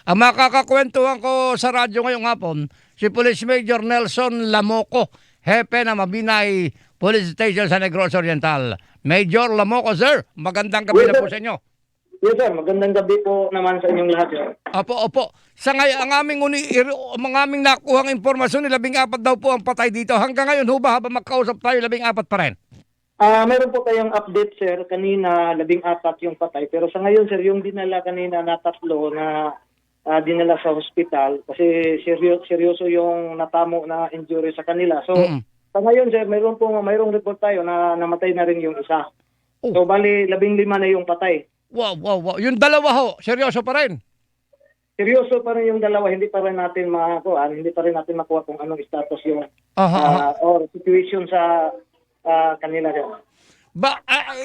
Ang makakakwentuhan ko sa radyo ngayong hapon, si Police Major Nelson Lamoco, hepe ng Mabinay Police Station sa Negros Oriental. Major Lamoco, sir, magandang gabi Yes, na po sir. sa inyo. Yes, sir. Magandang gabi po naman sa inyong lahat, sir. Opo. Sa ngayon, ang aming nakuhang impormasyon, 14 daw po ang patay dito. Hanggang ngayon, huba, habang magkausap tayo, 14 pa rin. Meron po tayong update, sir. Kanina, 14 yung patay. Pero sa ngayon, sir, yung dinala kanina na 3 na dinala sa hospital kasi seryoso yung natamo na injury sa kanila. So, sa ngayon, sir, mayroong report tayo na namatay na rin yung isa. Oh. So, bali, 15 na yung patay. Wow. Yung dalawa ho, seryoso pa rin. Seryoso pa rin yung dalawa, hindi pa rin natin makuha kung anong status yung or situation sa kanila, sir.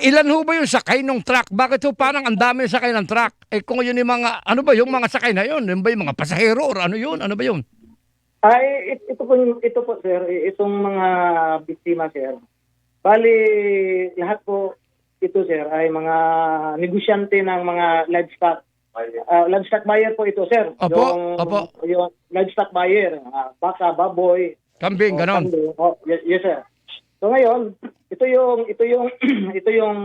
Ilan ho ba yung sakay ng truck? Bakit ho parang ang dami sakay ng truck? Eh kung yun yung mga, ano ba yung mga sakay na yun? Yun ba yung mga pasahero or ano yun? Ano ba yun? Ito po, sir, itong mga biktima, sir. Bali, lahat po ito, sir, ay mga negosyante ng mga livestock. Livestock buyer po ito, sir. Opo. Yung livestock buyer, baka, baboy. Kambing, ganon. Yes, sir. So ngayon, ito yung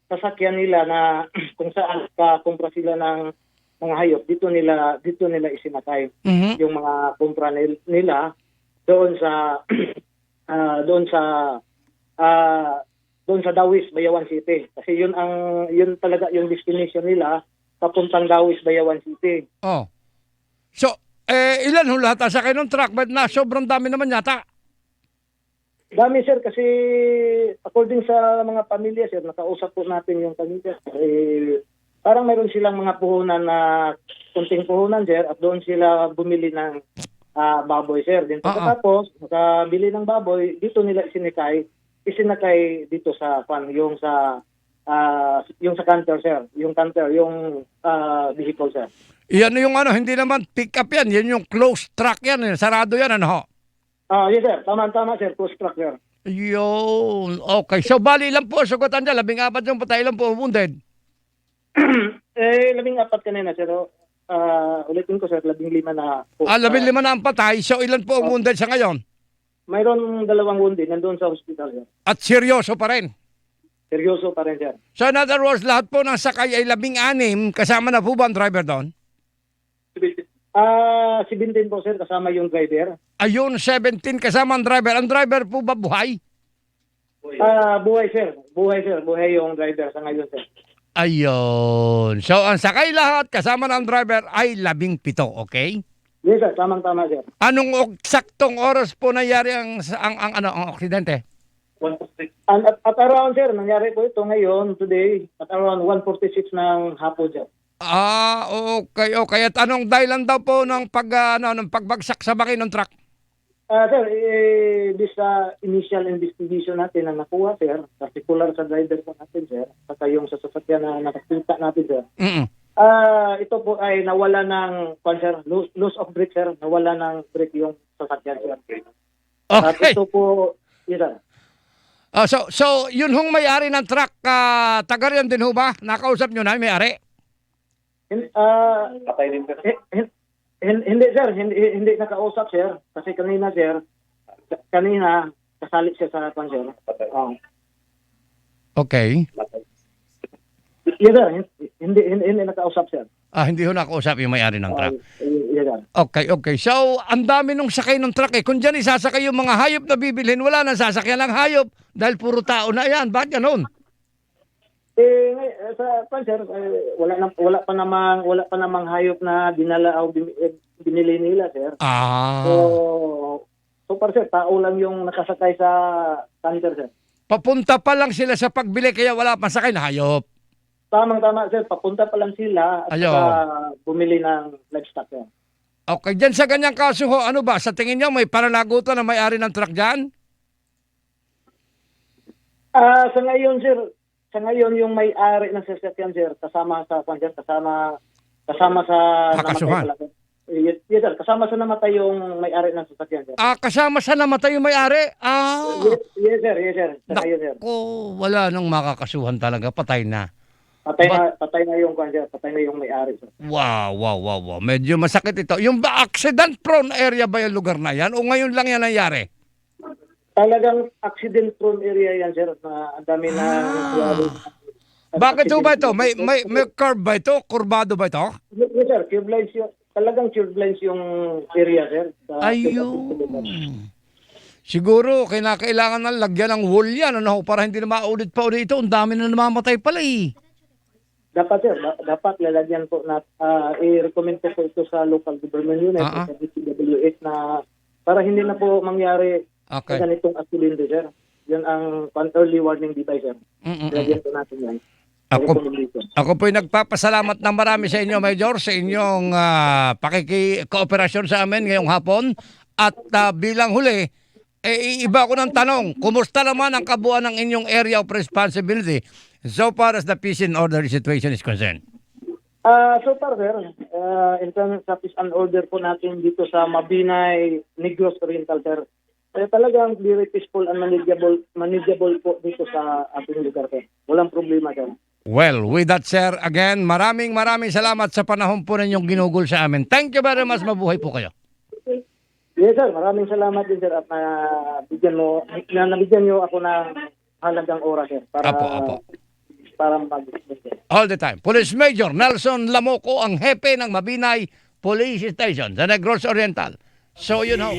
sasakyan nila na kung saan kumpra sila ng mga hayop, dito nila isinakay yung mga kumpra nila doon sa Dawis, Bayawan City. Kasi yun talaga yung destination nila, papuntang Dawis, Bayawan City. Oh. So, ilan ho lahat ang sakay ng truck? But na sobrang dami naman yata. Dami, sir, kasi according sa mga pamilya, sir, nakausap po natin yung pamilya. Parang mayroon silang mga puhunan na kunting puhunan, sir, at doon sila bumili ng baboy, sir. Then pagkatapos, nakabili ng baboy, dito nila isinakay dito sa yung sa canter, sir. Yung canter, yung vehicle, sir. Yan yung hindi naman pick up yan. Yan yung closed truck yan. Sarado yan, ano ho? Yes, sir. Tama, sir. Close truck, sir. Yun. Okay. So, bali lang po. Sugutan dyan. 14 yung patay lang po. Wounded. 14 kanina, sir. Ulitin ko, sir. 15 na po. 15 na ang patay. So, ilan po ang wounded sa ngayon? Mayroon 2 wounded. Nandun sa hospital, sir. At seryoso pa rin. Seryoso pa rin, sir. So, in other words, lahat po ng sakay ay 16. Kasama na po ba ang driver doon? 17 po, sir. Kasama yung driver. Ayun, 17 kasama ang driver. Ang driver po ba buhay? Buhay, sir. Buhay yung driver sa ngayon, sir. Ayun. So, ang sakay lahat, kasama ng driver ay 17, okay? Yes, sir. Tamang-tama, sir. Anong saktong oras po nangyari ang aksidente? At around, sir, nangyari po ito ngayon, today, at around 1:46 ng hapon, sir. Okay. At anong dahilan daw po ng pagbagsak sa bangin ng truck? Sir, this initial investigation natin na nakuha, sir, particular sa driver po natin, sir, saka yung sa sasakyan na nakakita natin, sir. Ito po ay nawala ng, sir, loss of brake, sir. Nawala ng brake yung sasakyan, sir. At Okay. ito po, yes, sir. So, yun hong may-ari ng truck, taga riyan din ho ba? Nakausap nyo na yung may-ari? Patay din, sir. Hindi, sir. Hindi nakausap, sir. Kasi kanina, sir, kasali siya sa sir. Okay. Yes, sir. Hindi nakausap, sir. Hindi ho nakausap yung may-ari ng truck. Yes, sir. Okay. So, ang dami nung sakay ng truck eh. Kung dyan isasakay yung mga hayop na bibilhin, wala nang sasakyan ng hayop dahil puro tao na yan. Bakit ganun? Sa sir, wala pa namang hayop na dinala o binili nila, sir. So para sir, tao lang yung nakasakay sa canter, sir. Papunta pa lang sila sa pagbili kaya wala pang sakay na hayop. Tama, sir. Papunta pa lang sila at bumili ng livestock, sir. Okay, dyan sa ganyang kaso ho, ano ba? Sa tingin nyo, may pananagutan na may-ari ng truck dyan? Sa ngayon, sir, yung may-ari ng sasakyan, sir, kasama sa Kakasuhan. namatay. Yes, sir. Kasama sa namatay yung may-ari ng sasakyan, sir. Kasama sa namatay yung may-ari? Yes, sir. Sa ngayon, sir. Wala nang makakasuhan talaga. Patay na. Patay na yung kanya, patay na yung may-ari, sir. Wow. Medyo masakit ito. Yung ba accident prone area ba yung lugar na yan o ngayon lang yan nangyari? Talagang accident prone area yan, sir, na ang dami na Bakit ho ba ito? May curve ba ito? Kurbado ba ito? Yes, sir, curb lines yung talagang curb lines yung area, sir. Ayun. Siguro, kinakailangan na lagyan ng wool yan, ano, para hindi na maulit pa ulit ito. Ang dami na namamatay pala eh. Dapat, sir, dapat lalagyan po na i-recommend po ito sa local government unit, sa DPWH na para hindi na po mangyari Okay. sa ganitong aksidente, sir. Yan ang early warning device, sir. Lalagyan po natin yan. Ako po'y nagpapasalamat ng marami sa inyo, Major, sa inyong pakikikooperasyon sa amin ngayong hapon. At bilang huli, iba ko ng tanong, kumusta naman ang kabuuan ng inyong area of responsibility so far as the peace and order situation is concerned? So far, sir, in terms of peace and order po natin dito sa Mabinay, Negros Oriental, sir, talagang very peaceful and manageable po dito sa ating lugar, sir. Walang problema, sir. Well, with that, sir, again, maraming salamat sa panahon po ninyong ginugol sa amin. Thank you very much. Mabuhay po kayo. Yes, sir. Maraming salamat din, sir, at nabigyan nyo ako ng halagang oras, sir. Apo. Para mag- All the time. Police Major Nelson Lamoco, ang hepe ng Mabinay Police Station sa Negros Oriental. So, you know.